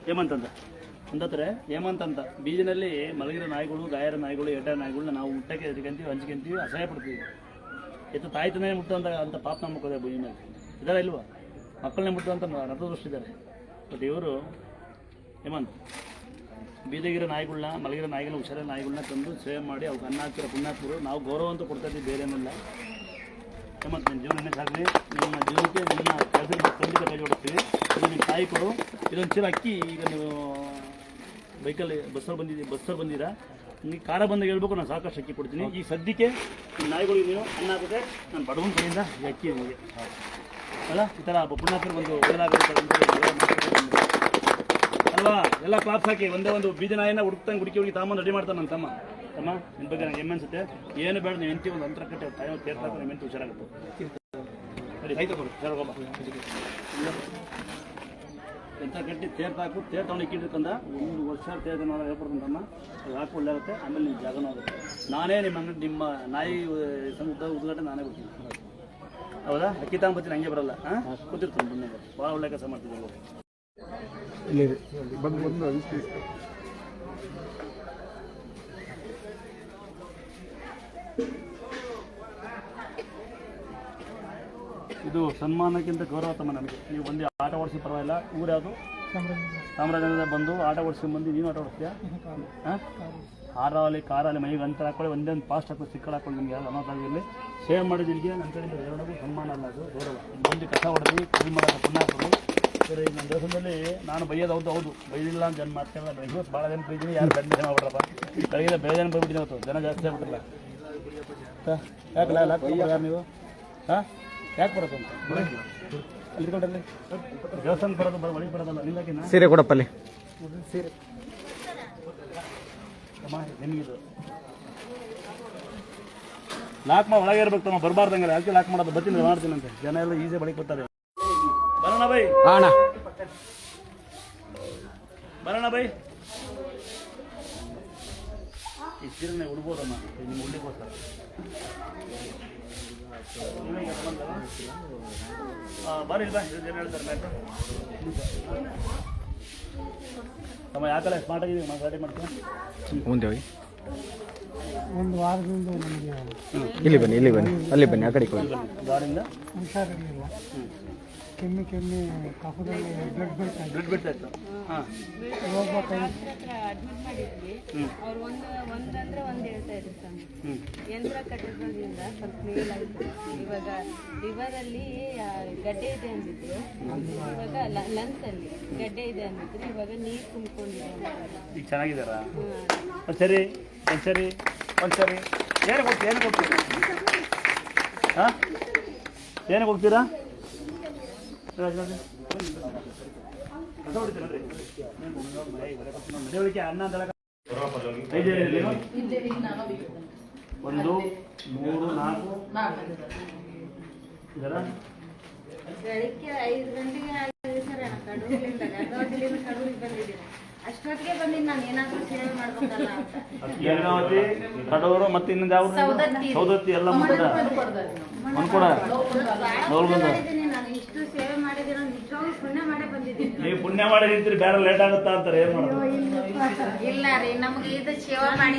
ಹೇಮಂತ್ ಅಂತ ಅಂತಂದರೆ ಹೇಮಂತ್ ಅಂತ ಬೀಜಿನಲ್ಲಿ ಮಲಗಿರೋ ನಾಯಿಗಳು, ಗಾಯರ ನಾಯಿಗಳು, ಎಡ್ಡ ನಾಯಿಗಳನ್ನ ನಾವು ಊಟಕ್ಕೆ ಎದ್ಕೊಂತೀವಿ, ಹಂಚ್ಕೊಂತೀವಿ, ಅಸಹ್ಯ ಪಡ್ತೀವಿ. ಎತ್ತು ತಾಯಿ ತಂದೆ ಮುಟ್ಟುವಂಥ ಅಂತ ಪಾಪ ನಮ್ಮ ಮಕ್ಕಳು ಬೀಜ ಮೇಲೆ ಇದ್ದಾರೆ ಇಲ್ವಾ? ಮಕ್ಕಳನ್ನೇ ಮುಟ್ಟುವಂಥ ನರದೃಷ್ಟಿದ್ದಾರೆ. ಬಟ್ ಇವರು ಹೇಮಂತ್ ಬೀದಿಗಿರೋ ನಾಯಿಗಳನ್ನ, ಮಲಗಿರೋ ನಾಯಿಗಳನ್ನ, ಹುಷಾರಿರೋ ನಾಯಿಗಳನ್ನ ತಂದು ಸೇವೆ ಮಾಡಿ ಅವ್ರಿಗೆ ಅನ್ನ ಹಾಕ್ತಿರೋ ಪುಣ್ಯಾತ್ಮರು. ನಾವು ಗೌರವ ಅಂತ ಕೊಡ್ತಾ ಇದ್ದೀವಿ, ಬೇರೇನಿಲ್ಲ. ಹೇಮಂತ್ ನಿಮ್ಮ ಜೀವನ ಸಾಗಲಿ, ನಿಮ್ಮ ಜೀವನಕ್ಕೆ ನಿಮ್ಮ ಕೆಲಸಕ್ಕೆ ಖಂಡಿತ ಕೈ ಜೋಡಿಸ್ತೀವಿ. ಇದು ನಿಮ್ಮ ತಾಯಿ ಕೊಡು. ಇದೊಂದು ಚೀಲ ಅಕ್ಕಿ. ಈಗ ನೀವು ಬೈಕಲ್ಲಿ ಬಸ್ಸಲ್ಲಿ ಬಂದಿರಾ, ನಿಮಗೆ ಕಾರ ಬಂದಾಗ ಹೇಳ್ಬೇಕು, ನಾನು ಸಾಕಷ್ಟು ಅಕ್ಕಿ ಕೊಡ್ತೀನಿ. ಈ ಸದ್ಯಕ್ಕೆ ನಿಮ್ಮ ನಾಯಿಗಳಿಗೆ ನೀವು ಅನ್ನ ಹಾಕಿದ್ರೆ ನಾನು ಬಡವನ ಕಡೆಯಿಂದ ಈ ಅಕ್ಕಿ ನಿಮಗೆ ಅಲ್ಲ. ಈ ಥರ ಪುಣ್ಯಾತ್ಮರು ಬಂದು ಒಳ್ಳೆದಾಗುತ್ತೆ ಅಲ್ವಾ? ಎಲ್ಲ ಕ್ಲಾಪ್ಸ್ ಹಾಕಿ ಒಂದೇ ಒಂದು ಬೀದಿ ನಾಯಿನ ಹುಡುಕಿ ತಾಮಂದು ರೆಡಿ ಮಾಡ್ತಾನೆ ನನ್ನ ತಮ್ಮ. ನಿಮ್ಮ ಬಗ್ಗೆ ನನಗೆ ಹೆಮ್ಮೆ ಅನ್ಸುತ್ತೆ. ಏನು ಬೇಡ, ನೀವು ಎಂತಿ ಒಂದು ಅಂತರ ಕಟ್ಟೆ ತಾಯಿ ತೀರ್ತಾಕ ನಿಮ್ಮ ಎಂತ ಹುಷಾರಾಗುತ್ತೆ. ಎಂತ ಕಟ್ಟಿ ತೇರ್ತಾಕು, ತೇರ್ ತಗೊಂಡು ಇಕ್ಕಿಡ್ಕಂದ 1 ವರ್ಷ ತೇರ್ ಹೇಳ್ಕೊಡ್ತಂತಮ್ಮ. ಅದು ಹಾಕಿ ಒಳ್ಳೆ ಆಗುತ್ತೆ. ಆಮೇಲೆ ನಿಮ್ಮ ಜಾಗನೂ ಆಗುತ್ತೆ. ನಾನೇ ನಿಮ್ಮ ನಾಯಿ ಉದ್ಘಾಟನೆ ನಾನೇ ಬರ್ತೀನಿ. ಹೌದಾ? ಅಕ್ಕಿ ತಗೊಂಬರ್ತೀನಿ, ಹಂಗೆ ಬರಲ್ಲ. ಕೂತಿರ್ತೀನಿ ಬಂದು ಭಾಳ ಒಳ್ಳೆ ಕೆಲಸ ಮಾಡ್ತಿದ್ದೆ. ಇದು ಸನ್ಮಾನಕ್ಕಿಂತ ಗೌರವ ತಮ್ಮ ನನಗೆ. ನೀವು ಬಂದು ಆಟ ಓಡಿಸಿ ಪರವಾಗಿಲ್ಲ. ಊರು ಯಾವುದು? ಚಾಮರಾಜನಗರ. ಬಂದು ಆಟ ಓಡಿಸ್ಕೊಂಡ್ಬಂದು ನೀನು ಆಟ ಓಡಿಸ್ತೀಯಾ? ಹಾರಾಗಲಿ ಕಾರಾಗಲಿ ಮೈಗೆ ಅಂತರ ಹಾಕೊಳ್ಳಿ, ಒಂದೇ ಒಂದು ಪಾಸ್ಟ್ ಹಾಕಿ ಸಿಕ್ಕಳು ಹಾಕೊಳ್ಳಿ. ನಿಮಗೆ ಯಾರು ಅನಾಥಾಗಿರಲಿ. ಸೇವ್ ಮಾಡಿದ್ದಕ್ಕೆ ನನ್ನ ಕಡೆಯಿಂದ ಎರಡಕ್ಕೂ ಸನ್ಮಾನ ಅಲ್ಲ, ಅದು ಗೌರವ. ಬಂದು ಕಸ ಹೊಡೆದು ಕೈ ಮಾಡೋದು ಪುಣ್ಯಾತ್ಮರು. ಸರಿ, ನನ್ನ ದೇಶದಲ್ಲಿ ನಾನು ಬೈಯೋದು ಹೌದು ಬೈದಿಲ್ಲ ಅಂತ ಜನ ಮಾತಾಡಲ್ಲ. ಇವತ್ತು ಭಾಳ ಜನ ಬೈದೀನಿ, ಯಾರು ಗಂಡ ಜನ ಮಾಡ್ರಪ್ಪ. ಬೆಳಗ್ಗೆ ಬೇರೆ ಜನ ಬಂದ್ಬಿಟ್ಟಿನಿ ಅವತ್ತು. ಜನ ಜಾಸ್ತಿ ಆಗ್ಬಿಟ್ಟಿಲ್ಲ. ಯಾಕಲ್ಲ ಯಾರು ನೀವು? ಯಾಕೆ ಬರೋದು ಅಂತ ಅಲ್ಲಿ ಕೊಟ್ಟಲ್ಲಿ ದೇವಸ್ಥಾನ ಬರೋದು ಒಳಗೆ ಬರೋದಲ್ಲ. ನಿಂದಾಕಿನ ಸೀರೆ ಕೊಡಪ್ಪಲ್ಲಿ ಸೀರೆ ನಿಮಗಿದು ಲಾಕ್ ಮಾಡಿ ಒಳಗೆ ಇರ್ಬೇಕು ತಮ್ಮ. ಬರಬಾರ್ದಂಗೆ ಯಾಕೆ ಲಾಕ್ ಮಾಡೋದು? ಬರ್ತೀನಿ ಮಾಡ್ತೀನಂತೆ. ಜನ ಎಲ್ಲ ಈಸಿ ಬಳಿಗೆ ಬರ್ತಾರೆ. ಬರೋಣ ಬೈ, ಬರೋಣ ಬೈ. ಈ ಸೀರೆನೇ ಉಡ್ಬೋದಮ್ಮ ನಿಮ್ಮ ಉಡ್ಲಿಕ್ಕೋಸ್ಕರ. ಬರೀ ಬಾ, ಏನು ಹೇಳ್ತಾರೆ ಮ್ಯಾಕ ತಮ್ಮ. ಯಾಕಲ್ಲ ಸ್ಮಾರ್ಟ್ ಆಗಿದೆ, ಗಾಡಿ ಮಾಡ್ತೀನಿ ಮುಂದೆ ಹೋಗಿ. ಒಂದು ವಾರದಿಂದ ನಮಗೆ ಇಲ್ಲಿ ಬನ್ನಿ, ಇಲ್ಲಿ ಬನ್ನಿ, ಅಲ್ಲಿ ಬನ್ನಿ, ಆ ಕಡೆ ಹೋಗಿ. ಗಾಡಿಯಿಂದ ಹುಷಾರಿರಲಿಲ್ಲ. ಕೆಮ್ಮಿ ಕಫದಲ್ಲಿ ಬ್ಲಡ್ ಬಿಡ್ತಾ ಇತ್ತು. ಹಾಂ, ಅಡ್ಮಿಟ್ ಮಾಡಿದ್ವಿ. ಅವ್ರು ಒಂದಂದ್ರೆ ಒಂದು ಹೇಳ್ತಾ ಇದ್ರು ಸ್ವಾಮಿ. ಯಂತ್ರ ಕಟ್ಟಿದ್ರಿಂದ ಸ್ವಲ್ಪ ಮೇಲಾಯಿತು. ಇವಾಗ ಲಿವರಲ್ಲಿ ಗಡ್ಡೆ ಇದೆ ಅಂದಿದ್ರು. ಇವಾಗ ಲಂಗ್ಸ್ ಅಲ್ಲಿ ಗಡ್ಡೆ ಇದೆ ಅಂದಿದ್ರು. ಇವಾಗ ನೀರು ತುಂಬಿಕೊಂಡಿದೆ. ಈಗ ಚೆನ್ನಾಗಿದ್ದಾರಾ? ಒಂದ್ಸರಿ ಒಂದ್ಸರಿ ಒಂದ್ಸರಿ ಏನಕ್ಕೆ ಹೋಗ್ತೀವಿ? ಏನಕ್ಕೆ ಹೋಗ್ತೀವಿ? ಹಾಂ, ಏನಕ್ಕೆ ಹೋಗ್ತೀರಾ? ಅನ್ನ ಅಂತ 1 3 4 ಬೆಳಿಗ್ಗೆ 5 ಗಂಟೆಗೆ ಬಂದಿದ್ದೀನಿ. ಅಷ್ಟೊತ್ತಿಗೆ ಬಂದಿದ್ದು ನಾನು ಏನಾದರೂ ಸೇವೆ ಮಾಡ್ಬೇಕಲ್ಲ ಅಂತ. ಹೇಮಾವತಿ, ಕಡೂರು ಮತ್ತೆ ಇನ್ನೊಂದು ಯಾವ ಸೌದತ್ತಿ ಎಲ್ಲ ಮನ್ಕೊಡ ನಾನು ಇಷ್ಟು ಸೇವೆ ಮಾಡಿದ್ದೀರ ನಿಜವಾಗ್ಲೂ ಪುಣ್ಯ ಮಾಡೇ ಬಂದಿದ್ದೀನಿ. ನೀವು ಪುಣ್ಯ ಮಾಡಿ ನಿಂತ್ರಿ, ಬೇರೆ ಲೇಟ್ ಆಗುತ್ತಾ ಅಂತಾರೆ. ಏನ್ ಮಾಡೋದು? ಇಲ್ಲ ರೀ, ನಮಗೆ ಇದು ಸೇವೆ ಮಾಡಿ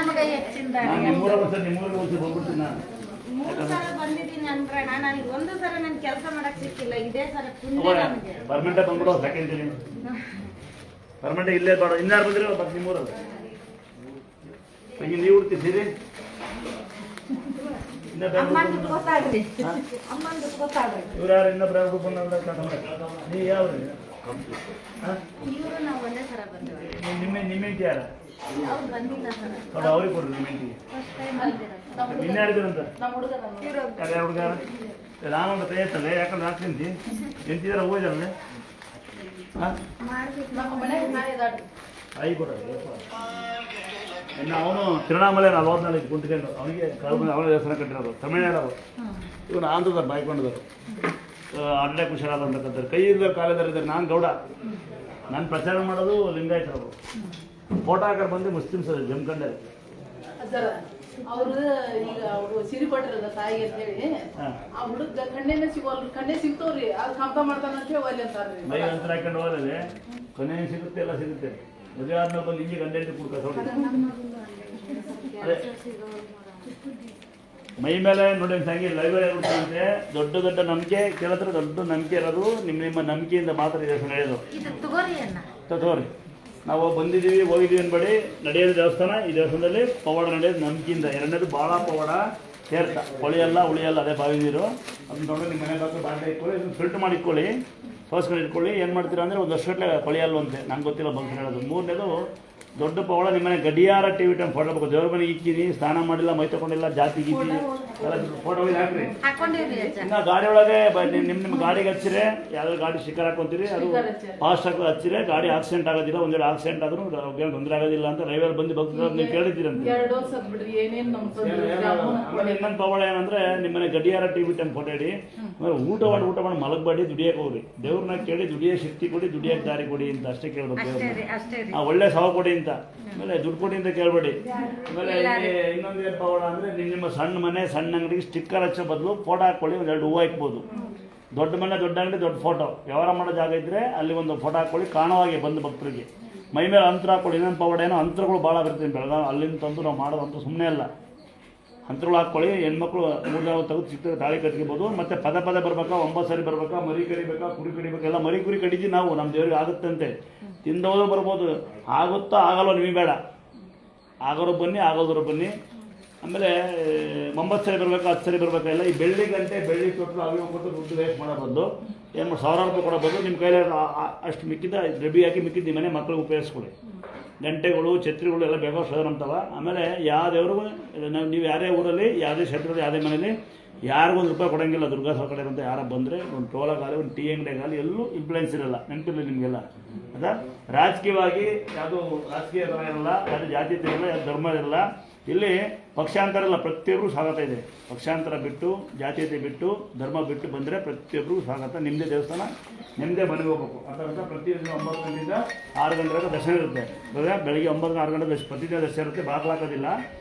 ನಮಗೆ ಹೆಚ್ಚಿಂದ. ನಿಮ್ಮೂರಿಗೆ ಬಂದ್ಬಿಡ್ತೀನಿ ನಾನು. 3 ಸಲ ಬಂದಿದ್ದೀನಿ ಅಂದ್ರೆ ನನಗೆ ಒಂದು ಸಲ ನನ್ ಕೆಲಸ ಮಾಡಕ್ ಸಿಕ್ಕಿಲ್ಲ. ಇದೇ ಸಲ ಪುಣ್ಯ ನಮಗೆ. ಪರ್ಮನೆಂಟ್ ಬಂದ್ಬಿಡೋ ಸೆಕೆಂಡ್ ಪರ್ಮನೆಂಟ್ ಇಲ್ಲೇ ಬೇಡ. ಇನ್ಯಾರು ಬಂದಿರೋ ಮತ್ತೆ ನಿಮ್ಮೂರಲ್ಲಿ ನೀವು ಹುಡ್ತಿದ್ದೀರಿ. ಇವ್ರು ಯಾರು ಇನ್ನೊಬ್ರು ಯಾರು ಬಂದ? ನೀವು ಯಾವ ನಾವು ಒಂದೇ ಸಲ ಬಂದಿವಿ. ನಿಮ್ಮ ಹೆಂಡತಿ ಯಾರ? ಅವ್ರು ಬಂದಿಲ್ಲ ಸರ್. ನೋಡಿ, ಅವ್ರಿಗೆ ಕೊಡ್ರಿ ನಿಮ್ಮ ಹೆಂಡತಿಗೆ. ಫಸ್ಟ್ ಟೈಮ್ ಬಂದಿರೋದು. ಇನ್ಯಾರಿದ್ದೀರಂತ? ಯಾರು ಹುಡುಗಾರ? ನಾನೊಂದು ಕೈ ಎತ್ತಲ್ಲ, ಯಾಕಂದ್ರೆ ನಾಲ್ಕು ನಿಂತಿ ಎಂತಿದಾರ ಹೋಗಿದಾರಲ್ಲ. ಹಾಂ, ಐ ಕೊಡ. ಇನ್ನು ಅವನು ತಿರುವಣ್ಣಾಮಲೆ 44 ಕುಂತ್ಕೊಂಡು ಅವನಿಗೆ ಅವನ ದೇವಸ್ಥಾನ ಕಟ್ಟಿರೋದು. ತಮಿಳ್ನಾಡು ಇವನು ಆಂಧ್ರದವ್ರು ಬಾಯ್ಕೊಂಡವರು. ಅಡ್ಡೆ ಹುಷಾರಾದ ಅಂತಕ್ಕಂಥವ್ರು. ಕೈ ಇದ್ದಾರೆ, ಕಾಲಿದ್ದಾರೆ. ನಾನು ಗೌಡ. ನಾನು ಪ್ರಚಾರ ಮಾಡೋದು ಲಿಂಗಾಯತರವರು. ಫೋಟೋ ಹಾಕರ್ ಬಂದು ಮುಸ್ಲಿಮ್ಸ್ ಜಮ್ಕಂಡೆ. ಅವ್ರು ಈಗ ಅವ್ರು ಸಿರಿ ಕೊಟ್ಟಿರೋದ ತಾಯಿಗೆ ಅಂತ ಹೇಳಿ ಆ ಹುಡುಗ ಕಣ್ಣೇನೆ ಸಿಗೋಲ್ರಿ, ಕಣ್ಣೇ ಸಿಗ್ತಾವ್ರಿ ಅದು ಕಂಪ ಮಾಡ್ತಾನ ಅಂತ ಹೇಳಿ ಒಲ್ಲೆ ಅಂತಾರ್ರಿ. ಮೈ ಅಂತರ ಹಾಕೊಂಡು ಹೋದ್ರೆ ಕೊನೆ ಸಿಗುತ್ತೆ, ಎಲ್ಲ ಸಿಗುತ್ತೆ. ಮದುವೆ ಆದ್ಮೇಲೆ ಬಂದು ಹಿಂಗೆ ಗಂಡ ಹೆಂಡತಿ ಕುಡ್ಕ ಅದೇ ಮೈ ಮೇಲೆ ನೋಡಿ ಸಂಗಿ ಲೈಬ್ರರಿ ಆಗ್ಬಿಡ್ತಂತೆ. ದೊಡ್ಡ ದೊಡ್ಡ ನಂಬಿಕೆ ಕೇಳಿದ್ರೆ ದೊಡ್ಡ ನಂಬಿಕೆ ಇರೋದು ನಿಮ್ಮ ನಂಬಿಕೆಯಿಂದ ಮಾತ್ರ ಇದೆ ನಡೆಯೋದು. ತಗೋರಿ, ನಾವು ಬಂದಿದ್ದೀವಿ ಹೋಗಿದ್ದೀವಿ ಅನ್ಬೇಡಿ. ನಡೆಯೋದು ದೇವಸ್ಥಾನ, ಈ ದೇವಸ್ಥಾನದಲ್ಲಿ ಪವಾಡ ನಡೆಯೋದು ನಂಬಿಕೆಯಿಂದ. ಎರಡನೇದು ಭಾಳ ಪವಾಡ ತೀರ್ಥ, ಹೊಳಿಯಲ್ಲ ಉಳಿಯಲ್ಲ, ಅದೇ ಬಾವಿ ನೀರು. ಅದನ್ನ ತೊಗೊಂಡು ನಿಮ್ಮ ಮನೆ ಬಾಕಿ ಬಾಂಡೆ ಇಟ್ಕೊಳ್ಳಿ, ಇದನ್ನು ಫಿಲ್ಟರ್ ಮಾಡಿ ಇಟ್ಕೊಳ್ಳಿ, ಸೋಸ್ಕೊಂಡು ಇಟ್ಕೊಳ್ಳಿ. ಏನು ಮಾಡ್ತೀರಾ ಅಂದರೆ ಒಂದು ವರ್ಷಗಟ್ಟಲೆ ಹೊಳಿಯಲ್ವಂತೆ, ನಂಗೆ ಗೊತ್ತಿಲ್ಲ ಬಂದು ಹೇಳೋದು. ಮೂರನೇದು ದೊಡ್ಡ ಪವಾಡ, ನಿಮ್ಮನೆ ಗಡಿಯಾರ ಟಿವಿ ಟೈಮ್ ಫೋಟೋ ಬೇಕು. ದೇವ್ರ ಮನೆ ಇಕ್ಕಿನಿ, ಸ್ನಾನ ಮಾಡಿಲ್ಲ, ಮೈ ತಗೊಂಡಿಲ್ಲ, ಜಾತಿ ಗೀತಿ ಎಲ್ಲ ಫೋಟೋ ಹಾಕ್ರಿ. ಇನ್ನು ಗಾಡಿ ಒಳಗೆ ನಿಮ್ಮ ಗಾಡಿಗೆ ಹಚ್ಚಿರೆ, ಯಾವ್ದಾದ್ರು ಗಾಡಿ ಸ್ಟಿಕ್ಕರ್ ಹಾಕೊಂತೀರಿ, ಅದು ಫಾಸ್ಟ್ ಆಗಿ ಹಚ್ಚಿರೆ ಗಾಡಿ ಆಕ್ಸಿಡೆಂಟ್ ಆಗೋದಿಲ್ಲ. ಒಂದೆರಡು ಆಕ್ಸಿಡೆಂಟ್ ಆದ್ರೂ ತೊಂದರೆ ಆಗೋದಿಲ್ಲ ಅಂತ ರೈವರ್ ಬಂದು ಭಕ್ತರು ನೀವು ಕೇಳಿದ್ದೀರಂತ. ಆಮೇಲೆ ಇನ್ನೊಂದು ಪವಾಡ ಏನಂದ್ರೆ, ನಿಮ್ಮನೆ ಗಡಿಯಾರ ಟಿವಿ ಟೈಮ್ ಫೋಟೋ ಇಡಿ, ಊಟ ಮಾಡಿ ಮಲಗಬೇಡಿ, ದುಡಿಯಕ್ಕೆ ಹೋಗ್ರಿ. ದೇವ್ರನ್ನ ಕೇಳಿ ದುಡಿಯೋ ಶಕ್ತಿ ಕೊಡಿ, ದುಡಿಯಕ್ಕೆ ದಾರಿ ಕೊಡಿ ಅಂತ ಅಷ್ಟೇ ಕೇಳ್ಬೇಕು. ಒಳ್ಳೆ ಸಾವು ಕೊಡಿ ಅಂತ, ಆಮೇಲೆ ದುಡ್ಡು ಕೊಡಿ ಅಂತ ಕೇಳ್ಬೇಡಿ. ಆಮೇಲೆ ಇನ್ನೊಂದು ಏನು ಪವಾಡ ಅಂದರೆ, ನಿಮ್ಮ ಸಣ್ಣ ಮನೆ ಸಣ್ಣ ಅಂಗಡಿಗೆ ಸ್ಟಿಕ್ಕರ್ ಹಚ್ಚೋ ಬದಲು ಫೋಟೋ ಹಾಕ್ಕೊಳ್ಳಿ, ಒಂದೆರಡು ಹೂವು ಹಾಕ್ಬೋದು. ದೊಡ್ಡ ಮನೆ ದೊಡ್ಡ ಅಂಗಡಿ ದೊಡ್ಡ ಫೋಟೋ, ವ್ಯವಹಾರ ಮಾಡೋ ಜಾಗ ಇದ್ದರೆ ಅಲ್ಲಿ ಒಂದು ಫೋಟೋ ಹಾಕ್ಕೊಳ್ಳಿ, ಕಾಣುವಾಗೆ ಬಂದು ಭಕ್ತರಿಗೆ. ಮೈ ಮೇಲೆ ಅಂತರ ಹಾಕ್ಕೊಳ್ಳಿ. ಇನ್ನೊಂದು ಪವಾಡ ಏನೋ, ಅಂತರಗಳು ಭಾಳ ಬರ್ತೀವಿ ಬೆಳಗಾವಿ, ಅಲ್ಲಿಂದ ತಂದು ನಾವು ಮಾಡೋದಂತೂ ಸುಮ್ಮನೆ ಅಲ್ಲ. ಅಂತರಗಳು ಹಾಕ್ಕೊಳ್ಳಿ. ಹೆಣ್ಮಕ್ಳು 3 ಜನ ತೆಗೆದು ಚಿಕ್ಕ ತಾಳಿ ಕಟ್ಕೋಬೋದು. ಮತ್ತು ಪದೇ ಬರ್ಬೇಕಾ, 9 ಸರಿ ಬರ್ಬೇಕಾ, ಮರಿ ಕಡಿಬೇಕಾ, ಕುರಿ ಕಡಿಬೇಕಾ, ಎಲ್ಲ ಮರಿ ಕುರಿ ಕಡಿತೀವಿ ನಾವು, ನಮ್ಮ ದೇವ್ರಿಗೆ ಆಗುತ್ತಂತೆ. ತಿಂದವರು ಬರ್ಬೋದು, ಆಗುತ್ತಾ ಆಗಲ್ಲ ನಿಮಗೆ ಬೇಡ, ಆಗೋರು ಬನ್ನಿ, ಆಗೋದ್ರು ಬನ್ನಿ. ಆಮೇಲೆ 9 ಸರಿ ಬರಬೇಕಾ, 10 ಸರಿ ಬರಬೇಕಾಗಿಲ್ಲ. ಈ ಬೆಳ್ಳಿ ಗಂಟೆ ಬೆಳ್ಳಿ ಕೊಟ್ಟರು ಅವಿ ಕೊಟ್ಟು ದುಡ್ಡು ವೇಸ್ಟ್ ಮಾಡೋಬಂದು ಏನು ಮಾಡಿ 1000 ರೂಪಾಯಿ ಕೊಡಬಹುದು. ನಿಮ್ಮ ಕೈಲಿ ಅಷ್ಟು ಮಿಕ್ಕಿದ್ದ ರೆಬಿ ಹಾಕಿ ಮಿಕ್ಕಿದ್ದು ಮನೆ ಮಕ್ಕಳಿಗೆ ಉಪಯೋಗಿಸ್ಕೊಳ್ಳಿ. ಗಂಟೆಗಳು ಛತ್ರಿಗಳು ಎಲ್ಲ ಬೇಕಾದ ಸದರಂತವ. ಆಮೇಲೆ ಯಾವ್ದೇವ್ರಿಗೂ ನೀವು ಯಾರೇ ಊರಲ್ಲಿ, ಯಾವುದೇ ಕ್ಷೇತ್ರದಲ್ಲಿ, ಯಾವುದೇ ಮನೇಲಿ ಯಾರಿಗೂ ₹1 ಕೊಡೋಂಗಿಲ್ಲ. ದುರ್ಗಾ ಕಡೆ ಅಂತ ಯಾರು ಬಂದರೆ ಒಂದು ಟೋಲಾಗಲಿ, ಒಂದು ಟೀ ಅಂಗಡಿಗಾಗಲಿ ಎಲ್ಲೂ ಇನ್ಫ್ಲೂಯೆನ್ಸ್ ಇರಲ್ಲ. ನೆನಪಿರಲಿ ನಿಮಗೆಲ್ಲ. ಅದ ರಾಜಕೀಯವಾಗಿ ಯಾವುದು ರಾಜಕೀಯ ಇರಲ್ಲ, ಯಾವುದು ಜಾತಿ ಇರಲ್ಲ, ಯಾವುದು ಧರ್ಮ ಇರಲ್ಲ. ಇಲ್ಲಿ ಪಕ್ಷಾಂತರ ಇಲ್ಲ, ಪ್ರತಿಯೊಬ್ಬರು ಸ್ವಾಗತ ಇದೆ. ಪಕ್ಷಾಂತರ ಬಿಟ್ಟು, ಜಾತೀಯತೆ ಬಿಟ್ಟು, ಧರ್ಮ ಬಿಟ್ಟು ಬಂದರೆ ಪ್ರತಿಯೊಬ್ಬರಿಗೂ ಸ್ವಾಗತ. ನಿಮ್ಮದೇ ದೇವಸ್ಥಾನ, ನಿಮ್ಮದೇ ಮನೆಗೆ ಹೋಗ್ಬೇಕು. ಅದರಿಂದ ಪ್ರತಿದಿನ 9 ಗಂಟೆಯಿಂದ 6 ಗಂಟೆವರೆಗೆ ದರ್ಶನ ಇರುತ್ತೆ. ಬೆಳಗ್ಗೆ 9 6 ಗಂಟೆ ಪ್ರತಿದಿನ ದರ್ಶನ ಇರುತ್ತೆ, ಬಾಗ್ಲಾಕೋದಿಲ್ಲ.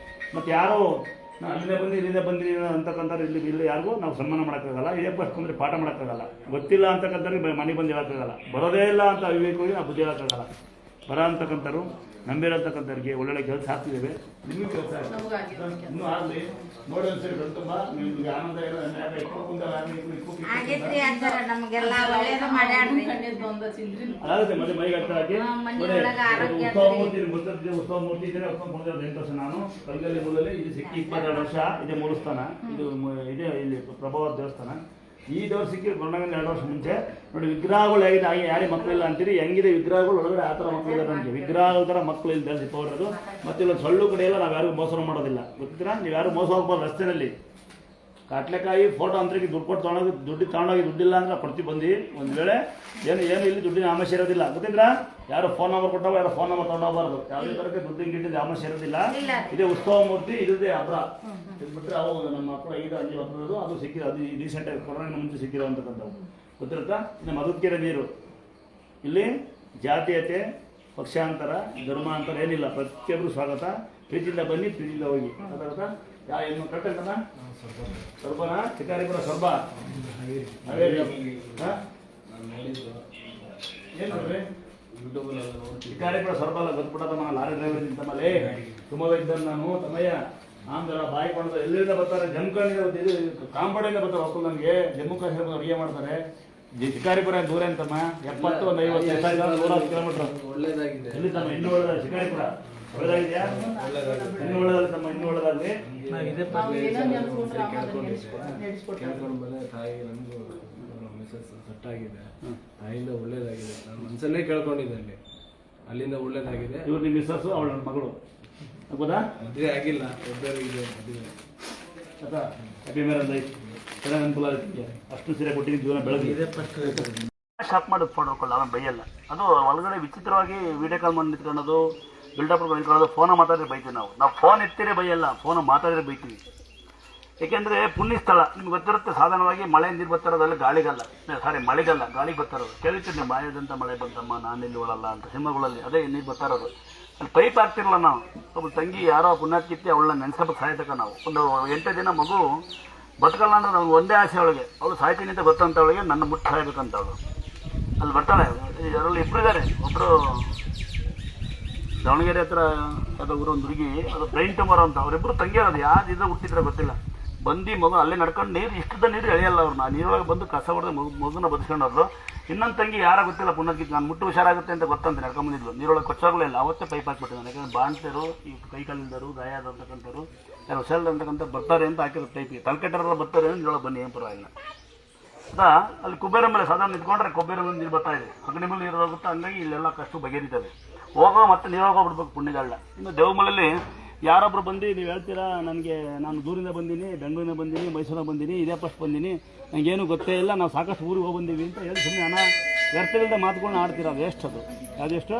ಮತ್ತು ಯಾರು ಇಲ್ಲಿಂದ ಬಂದಿರಿ ಅಂತಕ್ಕಂಥವ್ರು ಇಲ್ಲಿ ಯಾರಿಗೂ ನಾವು ಸನ್ಮಾನ ಮಾಡೋಕ್ಕಾಗಲ್ಲ. ಇದೇ ಫಸ್ಟ್ ಬಂದರೆ ಪಾಠ ಮಾಡೋಕ್ಕಾಗಲ್ಲ. ಗೊತ್ತಿಲ್ಲ ಅಂತಕ್ಕಂಥವ್ರಿಗೆ ಮನೆಗೆ ಬಂದು ಹೇಳೋಕ್ಕಾಗಲ್ಲ. ಬರೋದೇ ಇಲ್ಲ ಅಂತ ಅವಿವೇಕವಾಗಿ ನಾವು ಬುದ್ಧಿ ಹೇಳೋಕ್ಕಾಗಲ್ಲ. ಬರೋ ಅಂತಕ್ಕಂಥವ್ರು, ನಂಬಿರೋಂತಕ್ಕಂಥವ್ರಿಗೆ ಒಳ್ಳೊಳ್ಳೆ ಕೆಲಸ ಆಗ್ತಿದ್ದೇವೆ. ನಿಮಗೂ ಕೆಲಸ ಇನ್ನೂ ಆಗಲಿ ನೋಡಿ. ಒಂದ್ಸರಿ ತುಂಬ ನಿಮ್ಗೆ ಆನಂದ ಅದಾಗುತ್ತೆ. ಮತ್ತೆ ಮೈಗೆ ಹತ್ರ ಹಾಕಿ ಉತ್ಸವ ಮೂರ್ತಿ ಇದ್ದರೆ ನಾನು ಕಲ್ಗಲ್ಲಿ ಮೂಲಲ್ಲಿ ಇದು ಸಿಕ್ಕಿ 22 ವರ್ಷ ಇದೇ ಮೂಲಸ್ಥಾನ. ಇದೇ ಇಲ್ಲಿ ಪ್ರಭಾವ ದೇವಸ್ಥಾನ. ಈ ದೇವ್ರು ಸಿಕ್ಕಿ ಕೊರೋನಾಗಿಂದ 2 ವರ್ಷ ಮುಂಚೆ ನೋಡಿ. ವಿಗ್ರಹಗಳು ಹೇಗಿದೆ, ಹಾಗೆ ಯಾರಿಗೆ ಮಕ್ಕಳಿಲ್ಲ ಅಂತೀರಿ, ಹೆಂಗಿದೆ ವಿಗ್ರಹಗಳು ಒಳಗಡೆ ಆ ಥರ ಮಕ್ಕಳಿಲ್ಲ. ನನಗೆ ವಿಗ್ರಹಗಳ ಥರ ಮಕ್ಕಳು ಇಲ್ದೆ ದೀಪಾವಳಿದು. ಮತ್ತು ಇಲ್ಲೊಂದು ಸೊಳ್ಳು ಕಡೆ ಎಲ್ಲ ನಾವು ಯಾರಿಗೂ ಮೋಸ ಮಾಡೋದಿಲ್ಲ. ಗೊತ್ತಿರಾ, ನೀವು ಯಾರು ಮೋಸ ಹೋಗ್ಬಾರ್ದು. ರಸ್ತೆಯಲ್ಲಿ ಕಟ್ಲೆಕಾಯಿ ಫೋಟೋ ಅಂತರಿಗೆ ದುಡ್ಡು ಕೊಟ್ಟು ತೊಗೊಂಡೋಗಿ ದುಡ್ಡಿಲ್ಲ ಅಂದ್ರೆ ಕೊಡ್ತೀವಿ ಬಂದು. ಒಂದು ವೇಳೆ ಏನು ಇಲ್ಲಿ ದುಡ್ಡಿನ ಆಮಶ ಇರೋದಿಲ್ಲ. ಗೊತ್ತಿದ್ರಾ, ಯಾರು ಫೋನ್ ನಂಬರ್ ಕೊಟ್ಟವ, ಯಾರು ಫೋನ್ ನಂಬರ್ ತೊಗೊಂಡೋಗ್ಬಾರ್ದು. ಯಾವುದೇ ಥರಕ್ಕೆ ದುಡ್ಡಿನ ಗಿಡ್ಡಿದ ಆಮಶ ಇರೋದಿಲ್ಲ. ಇದೇ ಉತ್ಸವ ಮೂರ್ತಿ, ಇದೇ ಹಬ್ಬ. ಇದು ಬಿಟ್ಟರೆ ಅವು ನಮ್ಮ ಮಕ್ಕಳು 5 5 ಹಬ್ಬದ್ದು ಅದು ಸಿಕ್ಕಿದೆ. ಅದು ರೀಸೆಂಟಾಗಿ ಕೊರೋನಾ ಮುಂಚೆ ಸಿಕ್ಕಿರೋ ಅಂತಕ್ಕಂಥವು ಗೊತ್ತಿರುತ್ತಾ. ಇನ್ನು ಮಧುಕೆರೆ ನೀರು, ಇಲ್ಲಿ ಜಾತೀಯತೆ, ಪಕ್ಷಾಂತರ, ಧರ್ಮಾಂತರ ಏನಿಲ್ಲ. ಪ್ರತಿಯೊಬ್ಬರು ಸ್ವಾಗತ. ಪ್ರೀತಿಯಿಂದ ಬನ್ನಿ, ಪ್ರೀತಿಯಿಂದ ಹೋಗಿ. ಗೊತ್ತಾಗುತ್ತಾ. ಯಾವ ಏನು ಕಟ್ಟಂತನ ಸ್ವರ್ಬನಾ, ಶಿಕಾರಿಪುರ ಸ್ವರ್ಬ ಏನು ನೋಡ್ರಿ, ಶಿಕಾರಿಪುರ ಸ್ವರ್ಬ ಅಲ್ಲ ಗೊತ್ಬಿಟ್ಟದಮ್ಮ. ಲಾರಿ ಡ್ರೈವರ್ ತಮ್ಮಲ್ಲಿ ಶಿವಮೊಗ್ಗ ಇದ್ದ ನಾನು ತಮ್ಮಯ್ಯ ಆಂಧ್ರ ಬಾಯಿಕೊಂಡು ಎಲ್ಲಿಂದ ಬರ್ತಾರೆ, ಜಮ್ಮು ಕಾಂಬಡಿಂದ ಬರ್ತಾರೆ. ಹೊತ್ತು ನನಗೆ ಜಮ್ಮು ಕಾಶ್ಮೀರ ಅಡುಗೆ ಮಾಡ್ತಾರೆ. ಶಿಕಾರಿಪುರ ದೂರ ಅಂತಮ್ಮ, 70 ಒಂದು 50 100 ಕಿಲೋಮೀಟರ್. ಒಳ್ಳೇದಾಗಿದೆ ಎಲ್ಲಿ ತಮ್ಮ, ಇನ್ನೂ ಒಳ್ಳೆದಾಗಿದೆ ಶಿಕಾರಿಪುರ. ಒಳ್ಳೆದಾಗಿದೆಯಾ? ಇನ್ನೂ ಒಳ್ಳೆದಾಗಲಿ ತಮ್ಮ, ಇನ್ನೂ ಒಳ್ಳೆದಾಗಲಿ. ತಾಯಿ ನಮಗೂ ಮಿಸಸ್ ಸೆಟ್ ಆಗಿದೆ, ತಾಯಿಯಿಂದ ಒಳ್ಳೇದಾಗಿದೆ. ನಾನು ಮನಸ್ಸನ್ನೇ ಕೇಳ್ಕೊಂಡಿದ್ದೆ ಅಲ್ಲಿ, ಅಲ್ಲಿಂದ ಒಳ್ಳೇದಾಗಿದೆ. ಇವ್ರು ನಿಮ್ಮ ಮಿಸಸ್, ಅವಳ ನನ್ನ ಮಗಳು. ಆಗ್ಬೋದಾ? ಮದುವೆ ಆಗಿಲ್ಲ, ಒಬ್ಬರಿಗೆ ಮದುವೆ. ಆಯ್ತಾ? ಹ್ಯಾಪಿ ಮ್ಯಾರೇಜ್ ಆಯ್ತು, ಚೆನ್ನಾಗಿ ಅನುಕೂಲ ಆಗುತ್ತೆ. ಅಷ್ಟು ಸೀರೆ ಕೊಟ್ಟಿದ್ದೀನಿ, ಜೀವನ ಬೆಳಗ್ಗೆ ಶಾಪ್ ಮಾಡೋದು ಫೋಟೋ ಹಾಕೊಳ್ಳ, ಅವನು ಬೈಯಲ್ಲ. ಅದು ಒಳಗಡೆ ವಿಚಿತ್ರವಾಗಿ ವಿಡಿಯೋ ಕಾಲ್ ಮಾಡಿ ನಿಂತ್ಕೊಳ್ಳೋದು, ಬಿಲ್ಡಪ್ ನಿಂತ್ಕೊಳ್ಳೋದು. ಫೋನ ಮಾತಾಡಿದ್ರೆ ಬೈತೀವಿ ನಾವು ಫೋನ್ ಎತ್ತಿರೇ ಬೈಯಲ್ಲ, ಫೋನ್ ಮಾತಾಡಿದ್ರೆ ಬೈತೀವಿ. ಏಕೆಂದರೆ ಪುಣ್ಯ ಸ್ಥಳ ನಿಮ್ಗೆ ಗೊತ್ತಿರುತ್ತೆ. ಸಾಧಾರಣವಾಗಿ ಮಳೆ ನೀರು ಬರ್ತಾರೋದಲ್ಲಿ ಗಾಳಿಗಲ್ಲ, ಮಳೆಗಲ್ಲ, ಗಾಳಿಗೆ ಬರ್ತಾರೋದು. ಕೇಳಿರ್ತೀರಿ ನೀವು, ಬಾಯದಂತ ಮಳೆ ಬಂತಮ್ಮ ನಾನಿಲ್ಲಿ ಒಳಲ್ಲ ಅಂತ ಸಿನಿಮಾಗಳಲ್ಲಿ. ಅದೇ ನೀರು ಬರ್ತಾರೋದು. ಅಲ್ಲಿ ಪೈಪ್ ಹಾಕ್ತಿರಲ್ಲ ನಾವು. ಒಬ್ಬ ತಂಗಿ ಯಾರೋ ಪುಣ್ಯಾತ್ಕಿತ್ತಿ ಅವಳನ್ನ ನೆನ್ಸ್ಕೊಬೇಕು ಸಾಯ್ತಕ್ಕ ನಾವು. ಒಂದು 8 ದಿನ ಮಗು ಬದುಕಲ್ಲ ಅಂದ್ರೆ ನಮ್ಗೆ ಒಂದೇ ಆಸೆ ಅವಳಿಗೆ, ಅವಳು ಸಾಯ್ತೀನಿ ಅಂತ ಗೊತ್ತಂತ ಅವಳಿಗೆ, ನನ್ನ ಮುಟ್ಟು ಸಾಯ್ಬೇಕಂತ ಅವಳು. ಅಲ್ಲಿ ಬರ್ತಾಳೆ. ಅದರಲ್ಲಿ ಇಬ್ಬರು ಇದ್ದಾರೆ. ಒಬ್ಬರು ದಾವಣಗೆರೆ ಹತ್ರ ಯಾವುದೋ ಊರು ಒಂದು ಹುಡುಗಿ, ಅದು ಬ್ರೈನ್ ಟ್ಯೂಮರ್ ಅಂತ. ಅವರಿಬ್ಬರು ತಂಗಿಯರೋದು, ಯಾವ್ದು ಇದ್ರೆ ಹುಟ್ಟಿದ್ರೆ ಗೊತ್ತಿಲ್ಲ. ಬಂದು ಮಗು ಅಲ್ಲೇ ನಡ್ಕೊಂಡು ನೀರು ಇಷ್ಟದ ನೀರು ಎಳೆಯಲ್ಲ ಅವ್ರನ್ನ, ನೀರೊಳಗೆ ಬಂದು ಕಸ ಹೊಡೆದು ಮಗುನ ಬದುಕೊಂಡವ್ರು. ಇನ್ನೊಂದು ತಂಗಿ ಯಾರೋ ಗೊತ್ತಿಲ್ಲ ಪುಣ್ಯಕ್ಕೆ, ನಾನು ಮುಟ್ಟು ಹುಷಾರಾಗುತ್ತೆ ಅಂತ ಗೊತ್ತಂತ ನಡ್ಕೊಂಬಂದಿದ್ಲು. ನೀರೊಳಗೆ ಕೊಚ್ಚಾಗಲೇ ಇಲ್ಲ, ಅವತ್ತೇ ಪೈಪ್ ಹಾಕ್ಬಿಟ್ಟಿದ್ದೆ ನಾನು. ಯಾಕಂದ್ರೆ ಬಾಣ್ತರು, ಈ ಕೈ ಕಾಲಿಂದರು, ಗಾಯ ಆದಂತಕ್ಕಂಥವ್ರು, ಯಾರು ಹುಷಾರಿಲ್ಲ ಅಂತಕ್ಕಂಥ ಬರ್ತಾರೆ ಅಂತ ಹಾಕಿರೋ ಟೈಪಿಗೆ. ತಲೆಕೆಟ್ಟರೆಲ್ಲ ಬರ್ತಾರೆ ಅಂದ್ರೆ ನೀರೊಳಗೆ ಬನ್ನಿ, ಏನು ಪರವಾಗಿಲ್ಲ. ಅದಾ ಅಲ್ಲಿ ಕುಬೇರ ಮೇಲೆ ಸಾಧಾರಣ ನಿಂತ್ಕೊಂಡ್ರೆ ಕೊಬ್ಬೇರ ಮೇಲೆ ನೀರು ಬರ್ತಾ ಇದೆ, ಅಗ್ನಿ ಮೇಲೆ ನೀರು ಹೋಗುತ್ತೆ. ಹಂಗಾಗಿ ಇಲ್ಲೆಲ್ಲ ಕಷ್ಟ ಬಗೆಹರಿತವೆ. ಹೋಗೋ ಮತ್ತೆ ನೀರೊಳಗೆ ಹೋಗ್ಬಿಡ್ಬೇಕು ಪುಣ್ಯಗಳನ್ನ. ಇನ್ನು ದೇವಮಲಲ್ಲಿ ಯಾರೊಬ್ರು ಬಂದು ನೀವು ಹೇಳ್ತೀರಾ, ನನಗೆ ನಾನು ದೂರಿಂದ ಬಂದೀನಿ, ಬೆಂಗಳೂರಿನ ಬಂದೀನಿ, ಮೈಸೂರಿಗೆ ಬಂದೀನಿ, ಇದೇ ಫಸ್ಟ್ ಬಂದೀನಿ, ನನಗೇನು ಗೊತ್ತೇ ಇಲ್ಲ, ನಾವು ಸಾಕಷ್ಟು ಊರಿಗೆ ಹೋಗಿ ಬಂದೀವಿ ಅಂತ ಹೇಳಿ ಸುಮ್ಮನೆ ಹಣ ವ್ಯರ್ಥವಿಲ್ಲದೆ ಮಾತುಗಳನ್ನ ಆಡ್ತೀರಾ. ವೇಸ್ಟ್ ಅದು. ಅದೆಷ್ಟು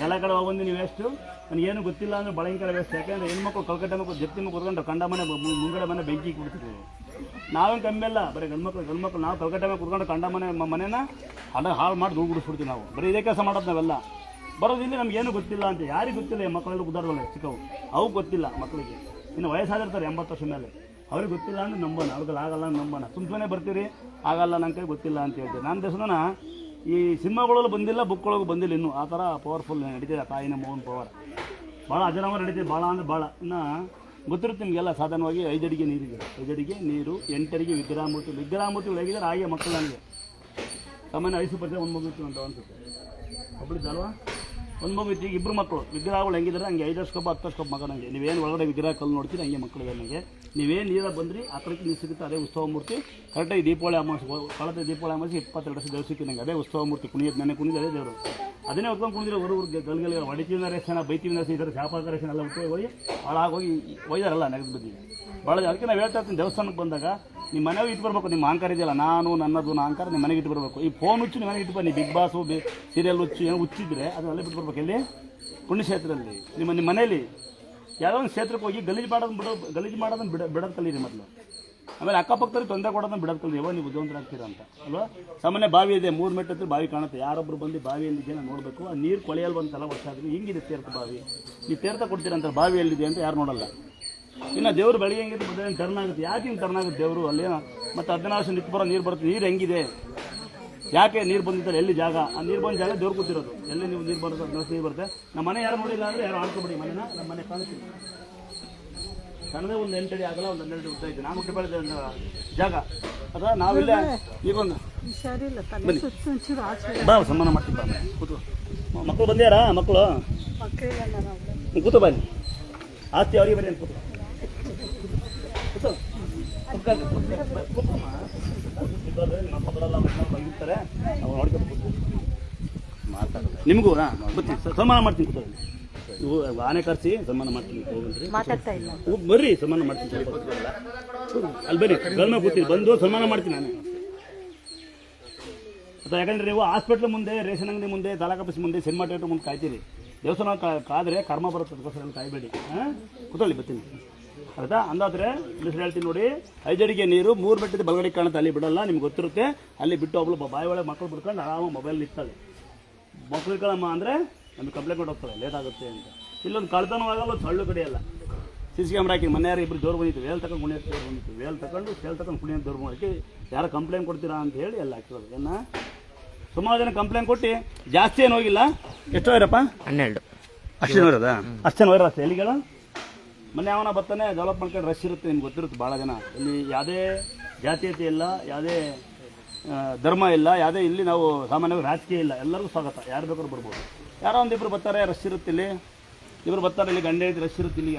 ಎಲ್ಲ ಕಡೆ ಹೋಗಿ ಬಂದು ನೀವು ವೇಸ್ಟು, ನನಗೇನು ಗೊತ್ತಿಲ್ಲ ಅಂದರೆ ಭಯಂಕರ ವೇಸ್ಟ್. ಯಾಕೆಂದರೆ ಹೆಣ್ಮಕ್ಳು ಕಲ್ಕಟ್ಟೆ ಮಕ್ಕಳು ಜಪ್ತಿ ಮಕ್ಕಳು ಕೂತ್ಕೊಂಡು ಕಂಡ ಮನೆ ಮುಂಗಡೆ ಮನೆ ಬೆಂಕಿ ಕೊಡ್ತಿದ್ದೀವಿ. ನಾವೇನು ಕಮ್ಮಿ ಅಲ್ಲ, ಬರೀ ಗಂಡ್ಮಕ್ಳು ನಾವು ಕಲ್ಕಟ್ಟೆ ಮೇಲೆ ಕೂತ್ಕೊಂಡು ಕಂಡ ಮನೆನ ಹಾಳು ಮಾಡಿ ದುಡ್ಡು ಬಿಡಿಸ್ಬಿಡ್ತೀವಿ ನಾವು. ಬರೀ ಇದೇ ಕೆಲಸ ಮಾಡೋದು ನಾವೆಲ್ಲ. ಬರೋದಿಲ್ಲ, ನಮಗೇನು ಗೊತ್ತಿಲ್ಲ ಅಂತ. ಯಾರಿಗೆ ಗೊತ್ತಿಲ್ಲ? ಮಕ್ಕಳೆಲ್ಲ ಉದಾಹರಣೆ ಚಿಕ್ಕವು, ಅವು ಗೊತ್ತಿಲ್ಲ ಮಕ್ಕಳಿಗೆ. ಇನ್ನು ವಯಸ್ಸಾದಿರ್ತಾರೆ 80 ವರ್ಷ ಮೇಲೆ, ಅವ್ರಿಗೆ ಗೊತ್ತಿಲ್ಲ ಅಂದ್ರೆ ನಂಬೋಣ, ಅವ್ರಿಗೆ ಆಗಲ್ಲ ನಂಬೋಣ. ಸುಮ್ಮನೆ ಬರ್ತೀರಿ, ಆಗಲ್ಲ ನಂಗೆ ಗೊತ್ತಿಲ್ಲ ಅಂತ ಹೇಳ್ತೀವಿ. ನನ್ನ ದೇಶದ ಈ ಸಿನಿಮಾಗಳಲ್ಲೂ ಬಂದಿಲ್ಲ, ಬುಕ್ಗಳಲ್ಲೂ ಬಂದಿಲ್ಲ ಇನ್ನೂ. ಆ ಥರ ಪವರ್ಫುಲ್ ನಡೀತಿದೆ ತಾಯಿನ ಮೌನ್ ಪವರ್. ಭಾಳ ಅಜರಾಮರ ನಡೀತಿದೆ, ಭಾಳ ಅಂದರೆ ಭಾಳ. ಇನ್ನು ಗೊತ್ತಿರುತ್ತೆ ನಿಮಗೆಲ್ಲ, ಸಾಧಾರಣವಾಗಿ 5 ಅಡಿಗೆ ನೀರಿದೆ, 5 ಅಡಿಗೆ ನೀರು, 8 ಅಡಿಗೆ ವಿಗ್ರಹಮೂರ್ತಿಗಳು ಹೇಗಿದ್ದಾರೆ ಹಾಗೆ ಮಕ್ಕಳು. ನನಗೆ ಸಾಮಾನ್ಯ 5% ಒಂದು ಮಗು ಇತ್ತು ಅಂತ ಅನ್ಸುತ್ತೆ, ಒಬ್ಬಳಿದ್ದಲ್ವಾ, ಒಂದು ಮಗು ಇತ್ತು. ಈಗ 2 ಮಕ್ಕಳು ವಿಗ್ರಹಗಳು ಹೆಂಗಿದ್ದಾರೆ ಹಂಗೆ 5 ವರ್ಷಕ್ಕೊಬ್ಬ 10 ವರ್ಷಕ್ಕೊಬ್ಬ ಮಗ. ನನಗೆ ನೀವೇನು ಒಳಗಡೆ ವಿಗ್ರಹ ಕಲ್ಲು ನೋಡ್ತೀರಿ ಹಂಗೆ ಮಕ್ಕಳಿದೆ ನನಗೆ. ನೀವೇನು ನೀರಾಗ ಬಂದ್ರಿ ಆ ಕಡೆಗೆ ನೀರು ಸಿಗುತ್ತೆ, ಅದೇ ಉತ್ಸವ ಮೂರ್ತಿ. ಕರೆಕ್ಟಾಗಿ ದೀಪಾವಳಿ ಅಮಾವಾಸ್ಯೆ, ಕಳೆದ ದೀಪಾವಳಿ ಅಮಾವಾಸ್ಯೆ 22 ವರ್ಷ ದೇವ್ರು ಸಿಕ್ಕಿ ನಂಗೆ, ಅದೇ ಉತ್ಸವ ಮೂರ್ತಿ. ಕುಣಿಯೋದು ನೆನೆ ಕುಣಿದು ಅದೇ ದೇವರು, ಅದನ್ನೇ ಹೊತ್ಕೊಂಡು ಕುಣಿದ್ರೆ ಊರಿಗೆ ಗಲ್ಗಲ್ ಹೊಡಿತೀವಿ ರೇಷನ, ಬೈತೀವಿ ರೇಷನ್, ಈ ಥರ ಶಾಪ ರೇಷನ್ ಎಲ್ಲ ಉಪಯೋಗ ಹೋಗಿ ಹಾಳಾಗೋಗಿ ಒಯ್ದಾರಲ್ಲ ನೆಗೆದು ಬಿದ್ದೀವಿ ಭಾಳ. ಅದಕ್ಕೆ ನಾವು ಹೇಳ್ತಾ ಇರ್ತೀನಿ, ದೇವಸ್ಥಾನಕ್ಕೆ ಬಂದಾಗ ನಿಮ್ಮ ಮನೆಗೆ ಇಟ್ಟು ಬರಬೇಕು. ನಿಮ್ಮ ಅಹಂಕಾರ ಇದೆಯಲ್ಲ, ನಾನು ನನ್ನದು ಅಹಂಕಾರ ನಿಮ್ಮ ಮನೆಗೆ ಇಟ್ಟು ಬರಬೇಕು. ಈ ಫೋನ್ ಹುಚ್ಚು ನಿಮ್ಮ ಮನೆಗೆ ಇಟ್ಟು ಬನ್ನಿ, ಬಿಗ್ ಬಾಸು ಸೀರಿಯಲ್ ಹುಚ್ಚು ಏನೋ ಹುಚ್ಚಿದ್ರೆ ಅದನ್ನೆಲ್ಲ ಬಿಟ್ಟು ಬರ್ಬೇಕು. ಎಲ್ಲಿ? ಪುಣ್ಯಕ್ಷೇತ್ರದಲ್ಲಿ, ನಿಮ್ಮ ಮನೆಯಲ್ಲಿ ಯಾವುದೋ ಒಂದು ಕ್ಷೇತ್ರಕ್ಕೆ ಹೋಗಿ ಗಲೀಜು ಮಾಡೋದನ್ನು ಬಿಡೋದು ಕಲೀರಿ ಮೊದಲು. ಆಮೇಲೆ ಅಕ್ಕಪಕ್ಕದಲ್ಲಿ ತೊಂದರೆ ಕೊಡೋದನ್ನ ಬಿಡೋದು ಕಲೀರಿ. ಯಾವ ನೀವು ಬುದ್ಧಿವಂತರಾಗ್ತೀರಾ ಅಂತ ಅಲ್ವಾ? ಸಾಮಾನ್ಯ ಬಾವಿ ಇದೆ, 3 ಮೆಟ್ಟ ಹತ್ರ ಬಾವಿ ಕಾಣುತ್ತೆ. ಯಾರೊಬ್ಬರು ಬಂದು ಬಾವಿಯಲ್ಲಿದೆ ನಾನು ನೋಡಬೇಕು. ಆ ನೀರು ಕೊಳೆಯಲ್ಲಿ ಬಂತಲ್ಲ ವರ್ಷ ಆದರೂ ಹಿಂಗಿದೆ ತೀರ್ಥ ಬಾವಿ. ನೀವು ತೀರ್ಥ ಕೊಡ್ತೀರಂತ ಬಾವಿ ಎಲ್ಲಿದೆ ಅಂತ ಯಾರು ನೋಡಲ್ಲ. ಇನ್ನು ದೇವರು ಬೆಳಗ್ಗೆ ಹೆಂಗಿದ್ರೆ ಬದಲು ಟರ್ನ್ ಆಗುತ್ತೆ. ಯಾಕೆ ಹಿಂಗೆ ಟರ್ನ್ ಆಗುತ್ತೆ ದೇವರು? ಅಲ್ಲಿ ಮತ್ತು 16 ವರ್ಷ ನಿಂತು ಬರೋ ನೀರು ಬರುತ್ತೆ. ನೀರು ಹೆಂಗಿದೆ, ಯಾಕೆ ನೀರು ಬಂದಿದ್ದಾರೆ, ಎಲ್ಲಿ ಜಾಗ? ಆ ನೀರು ಬಂದ ಜಾಗ ದೇವ್ರು ಕೂತಿರೋದು. ಎಲ್ಲಿ ನೀವು ನೀರು ಬರುತ್ತೆ, 16 ನೀರು ಬರುತ್ತೆ. ನಮ್ಮ ಮನೆ ಯಾರು ನೋಡಿಲ್ಲ ಅಂದರೆ ಯಾರು ಆಡ್ಕೊಬಿಡಿ ಮನೇನ. ನಮ್ಮ ಮನೆ ಕಾಣಿಸ್ತೀವಿ, ಸಣ್ಣದೇ ಒಂದು 8 ಅಡಿ ಆಗಲ್ಲ, ಒಂದು 12 ಉದ್ದ ಐತೆ. ನಾನು ಹುಟ್ಟಿ ಬೆಳೆದ ಜಾಗ ಅದ. ನಾವಿಲ್ಲ ಈಗೊಂದು ಬಾ ಸನ್ಮಾನ ಮಾಡ್ತೀವಿ. ಬಾ ಕೂತು. ಮಕ್ಕಳು ಬಂದ್ಯಾರಾ? ಮಕ್ಕಳು ಕೂತು ಬನ್ನಿ. ಆಸ್ತಿ ಅವ್ರಿಗೆ ಬನ್ನಿ ಅಂತ ಕೂತು. ಬಂದಿರ್ತಾರೆ, ಅವ್ರು ನೋಡ್ಕೊಂಡು ನಿಮಗೂ ಬರ್ತೀನಿ, ಸನ್ಮಾನ ಮಾಡ್ತೀನಿ. ಕೂತ್ಕೊಳ್ಳಿ. ಇವು ಆನೆ ಕರೆಸಿ ಸನ್ಮಾನ ಮಾಡ್ತೀನಿ. ಹೋಗ್ರಿ ಬರ್ರಿ, ಸನ್ಮಾನ ಮಾಡ್ತೀನಿ. ಅಲ್ಲಿ ಬರ್ರಿ, ಗಲ್ಮ ಕೂತೀನಿ, ಬಂದು ಸನ್ಮಾನ ಮಾಡ್ತೀನಿ ನಾನೇ. ಅಥವಾ ಯಾಕಂದ್ರೆ ನೀವು ಹಾಸ್ಪಿಟ್ಲ್ ಮುಂದೆ, ರೇಷನ್ ಅಂಗಡಿ ಮುಂದೆ, ತಾಲೂಕು ಆಫೀಸ್ ಮುಂದೆ, ಸಿನಿಮಾ ಥಿಯೇಟರ್ ಮುಂದೆ ಕಾಯ್ತೀರಿ. ದೇವಸ್ಥಾನ ಕಾದ್ರೆ ಕರ್ಮ ಬರುತ್ತೆ, ಅದಕ್ಕೋಸ್ಕರ ಕಾಯಬೇಡಿ. ಕೂತ್ಕೊಳ್ಳಿ, ಬರ್ತೀನಿ. ಆಯ್ತಾ? ಅಂದಾದ್ರೆ ಹೆಸರು ಹೇಳ್ತೀನಿ ನೋಡಿ. 5 ಅಡಿಗೆ ನೀರು, 3 ಬೆಟ್ಟದ ಬಲಗಡೆ ಕಾಣುತ್ತೆ, ಅಲ್ಲಿ ಬಿಡಲ್ಲ. ನಿಮ್ಗೆ ಗೊತ್ತಿರುತ್ತೆ. ಅಲ್ಲಿ ಬಿಟ್ಟು ಒಬ್ಳು ಬಾಯಿ ಒಳಗೆ ಮಕ್ಕಳು ಬಿಡ್ಕೊಂಡು ಆರಾಮಾಗಿ ಮೊಬೈಲ್ ಇರ್ತಾಳೆ. ಮಕ್ಕಳು ಇಟ್ಕೊಳ್ಳಮ್ಮ ಅಂದರೆ ನಮಗೆ ಕಂಪ್ಲೇಂಟ್ ಕೊಟ್ಟು ಹೋಗ್ತಾರೆ, ಲೇಟ್ ಆಗುತ್ತೆ ಅಂತ. ಇಲ್ಲೊಂದು ಕಳ್ತನವಾಗಲ್ಲ, ಒಂದು ಸಳ್ಳು ಕಡೆಯಲ್ಲ. CC ಕ್ಯಾಮ್ರಾ ಹಾಕಿ ಮೊನ್ನೆ ಯಾರು 2 ದೂರ ಬಂದಿತ್ತು, ವೇಲ್ ತಗೊಂಡು ಕುಣಿಯೋದು ದೂರ ಬಂದಿತ್ತು. ವೇಲ್ ತಗೊಂಡು ಕುಣಿಯೋದು ದೂರ ಮಾಡೋಕ್ಕೆ ಯಾರು ಕಂಪ್ಲೇಂಟ್ ಕೊಡ್ತೀರಾ ಅಂತ ಹೇಳಿ ಎಲ್ಲ ಹಾಕಿರೋದು. ಏನ ಸುಮಾರು ಜನ ಕಂಪ್ಲೇಂಟ್ ಕೊಟ್ಟು ಜಾಸ್ತಿ ಏನು ಹೋಗಿಲ್ಲ. ಎಷ್ಟು ಹೋಗಿರಪ್ಪ? 12 ಅಷ್ಟೇನು ಹೋಗಿರೋದಾ? ಅಷ್ಟೇನು ಹೋಗಿರೋ ಅಷ್ಟೇ. ಎಲ್ಲಿಗೆಲ್ಲ ಮೊನ್ನೆ ಅವನ ಬರ್ತಾನೆ ಡೆವಲಪ್ ಮಾಡ್ಕೊಂಡು ರಶ್ ಇರುತ್ತೆ. ನಿಮ್ಗೆ ಗೊತ್ತಿರುತ್ತೆ ಭಾಳ ಜನ. ಇಲ್ಲಿ ಯಾವುದೇ ಜಾತೀಯತೆ ಇಲ್ಲ, ಯಾವುದೇ ಧರ್ಮ ಇಲ್ಲ, ಯಾವುದೇ ಇಲ್ಲಿ ನಾವು ಸಾಮಾನ್ಯವಾಗಿ ರಾಜಕೀಯ ಇಲ್ಲ. ಎಲ್ಲರಿಗೂ ಸ್ವಾಗತ, ಯಾರು ಬೇಕಾದ್ರೂ ಬರ್ಬೋದು. ಯಾರೋ ಒಂದಿಬ್ಬರು ಬರ್ತಾರೆ, ರಶ್ ಇರುತ್ತೆ. ಇಲ್ಲಿ ಇಬ್ಬರು ಬರ್ತಾರೆ, ಇಲ್ಲಿ ಗಂಡೆ ರಶ್ ಇರುತ್ತೆ. ಇಲ್ಲಿ